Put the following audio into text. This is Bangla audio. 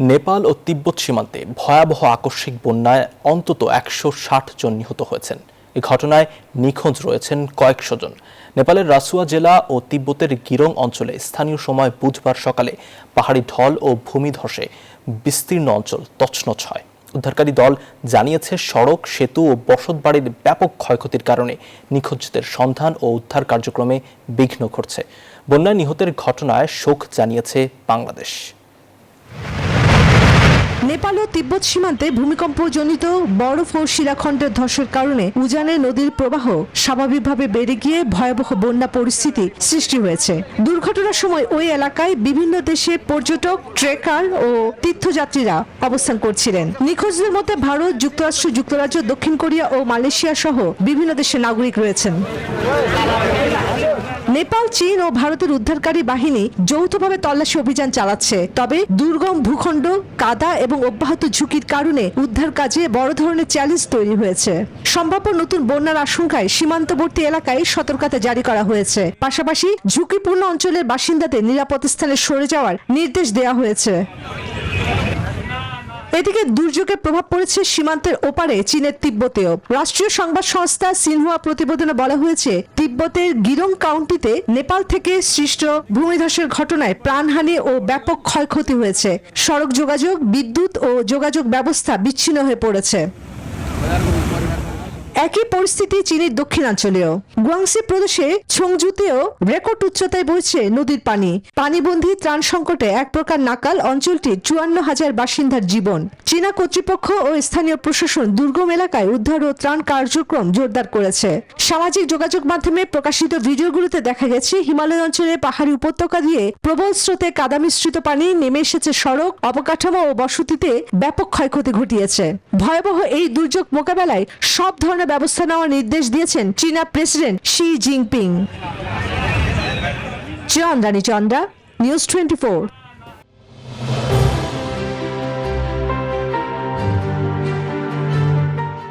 নেপাল ও তিব্বত সীমান্তে ভয়াবহ আকস্মিক বন্যায় অন্তত ১৬০ জন নিহত হয়েছেন। এই ঘটনায় নিখোঁজ রয়েছেন কয়েকশো জন। নেপালের রাসুয়া জেলা ও তিব্বতের গিরং অঞ্চলে স্থানীয় সময় বুধবার সকালে পাহাড়ি ঢল ও ভূমিধসে বিস্তীর্ণ অঞ্চল তছনছ হয়। উদ্ধারকারী দল জানিয়েছে, সড়ক, সেতু ও বসতবাড়ির ব্যাপক ক্ষয়ক্ষতির কারণে নিখোঁজদের সন্ধান ও উদ্ধার কার্যক্রমে বিঘ্ন ঘটছে। বন্যায় নিহতের ঘটনায় শোক জানিয়েছে বাংলাদেশ। নেপাল ও তিব্বত সীমান্তে ভূমিকম্পজনিত বরফ ও শিলাখণ্ডের ধসের কারণে উজানে নদীর প্রবাহ স্বাভাবিকভাবে বেড়ে গিয়ে ভয়াবহ বন্যা পরিস্থিতি সৃষ্টি হয়েছে। দুর্ঘটনার সময় ওই এলাকায় বিভিন্ন দেশের পর্যটক, ট্রেকার ও তীর্থযাত্রীরা অবস্থান করছিলেন। নিখোঁজদের মধ্যে ভারত, যুক্তরাষ্ট্র, যুক্তরাজ্য, দক্ষিণ কোরিয়া ও মালয়েশিয়া সহ বিভিন্ন দেশের নাগরিক রয়েছেন। নেপাল, চীন ও ভারতের উদ্ধারকারী বাহিনী যৌথভাবে তল্লাশি অভিযান চালাচ্ছে। তবে দুর্গম ভূখণ্ড, কাদা এবং অব্যাহত ঝুঁকির কারণে উদ্ধার কাজে বড় ধরনের চ্যালেঞ্জ তৈরি হয়েছে। সম্ভাব্য নতুন বন্যার আশঙ্কায় সীমান্তবর্তী এলাকায় সতর্কতা জারি করা হয়েছে। পাশাপাশি ঝুঁকিপূর্ণ অঞ্চলের বাসিন্দাদের নিরাপদ স্থানে সরে যাওয়ার নির্দেশ দেওয়া হয়েছে। এদিকে দুর্যোগের প্রভাব পড়েছে সীমান্তের ওপারে চীনের তিব্বতেও। রাষ্ট্রীয় সংবাদ সংস্থা সিনহুয়া প্রতিবেদনে বলা হয়েছে, তিব্বতের গিরং কাউন্টিতে নেপাল থেকে সৃষ্ট ভূমিধসের ঘটনায় প্রাণহানি ও ব্যাপক ক্ষয়ক্ষতি হয়েছে। সড়ক যোগাযোগ, বিদ্যুৎ ও যোগাযোগ ব্যবস্থা বিচ্ছিন্ন হয়ে পড়েছে। একই পরিস্থিতি চীনের দক্ষিণাঞ্চলেও। গুয়াংসি প্রদেশে ছংজুতেও রেকর্ড উচ্চতায় বইছে নদীর পানি। পানিবন্দী ত্রাণ সংকটে এক প্রকার নাকাল অঞ্চলটির ৫৪,০০০ বাসিন্দার জীবন। চীনা কর্তৃপক্ষ ও স্থানীয় প্রশাসন দুর্গম এলাকায় উদ্ধার ও ত্রাণ কার্যক্রম জোরদার করেছে। সামাজিক যোগাযোগ মাধ্যমে প্রকাশিত ভিডিওগুলোতে দেখা গেছে, হিমালয় অঞ্চলের পাহাড়ি উপত্যকা দিয়ে প্রবল স্রোতে কাদা মিশ্রিত পানি নেমে এসেছে সড়ক, অবকাঠামো ও বসতিতে ব্যাপক ক্ষয়ক্ষতি ঘটিয়েছে। ভয়াবহ এই দুর্যোগ মোকাবেলায় সব ধরনের ব্যবস্থা নেওয়ার নির্দেশ দিয়েছেন চীনা president Xi Jinping. Chandrani Chandra, news 24।